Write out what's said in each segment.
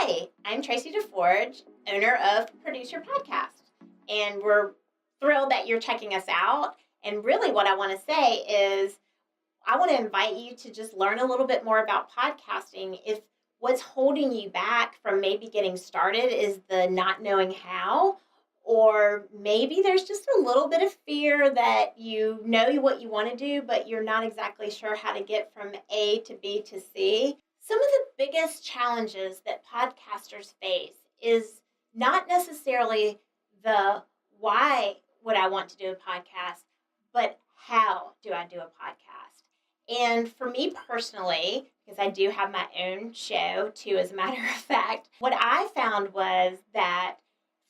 Hi, I'm Traci DeForge, owner of Produce Your Podcast, and we're thrilled that you're checking us out. And really what I want to say is I want to invite you to just learn a little bit more about podcasting. If what's holding you back from maybe getting started is the not knowing how, or maybe there's just a little bit of fear that you know what you want to do, but you're not exactly sure how to get from A to B to C. Some of the biggest challenges that podcasters face is not necessarily the why would I want to do a podcast, but how do I do a podcast? And for me personally, because I do have my own show too, as a matter of fact, what I found was that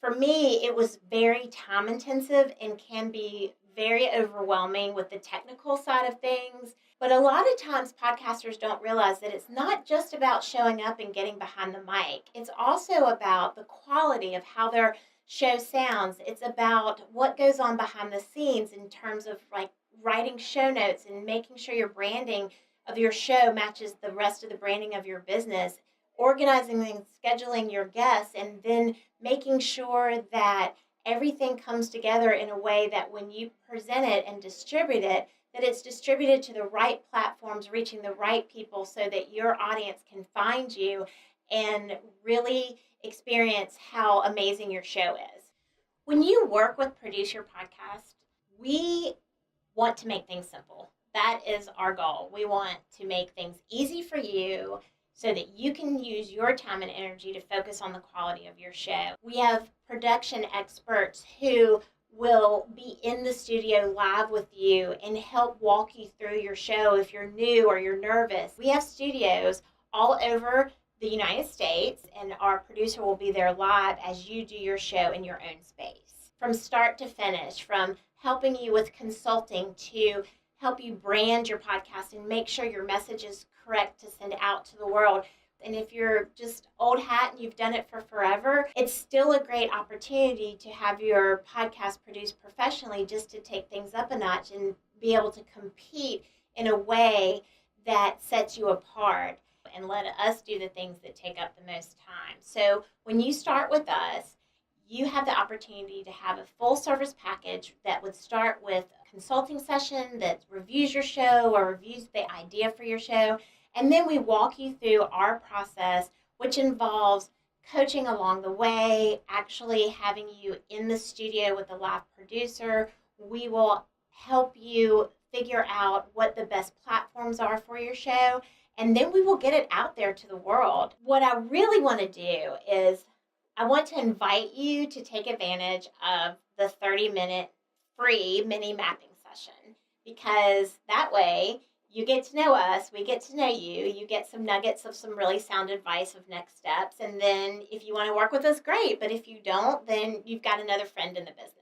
for me, it was very time intensive and can be very overwhelming with the technical side of things. But a lot of times, podcasters don't realize that it's not just about showing up and getting behind the mic. It's also about the quality of how their show sounds. It's about what goes on behind the scenes in terms of like writing show notes and making sure your branding of your show matches the rest of the branding of your business, organizing and scheduling your guests, and then making sure that everything comes together in a way that when you present it and distribute it, that it's distributed to the right platforms, reaching the right people so that your audience can find you and really experience how amazing your show is. When you work with Produce Your Podcast, we want to make things simple. That is our goal. We want to make things easy for you so that you can use your time and energy to focus on the quality of your show. We have production experts who will be in the studio live with you and help walk you through your show if you're new or you're nervous. We have studios all over the United States, and our producer will be there live as you do your show in your own space. From start to finish, from helping you with consulting to help you brand your podcast and make sure your message is correct to send out to the world. And if you're just old hat and you've done it for forever, it's still a great opportunity to have your podcast produced professionally, just to take things up a notch and be able to compete in a way that sets you apart and let us do the things that take up the most time. So when you start with us, you have the opportunity to have a full service package that would start with a consulting session that reviews your show or reviews the idea for your show. And then we walk you through our process, which involves coaching along the way, actually having you in the studio with a live producer. We will help you figure out what the best platforms are for your show, and then we will get it out there to the world. What I really want to do is I want to invite you to take advantage of the 30-minute free mini mapping session, because that way you get to know us, we get to know you, you get some nuggets of some really sound advice of next steps, and then if you want to work with us, great, but if you don't, then you've got another friend in the business.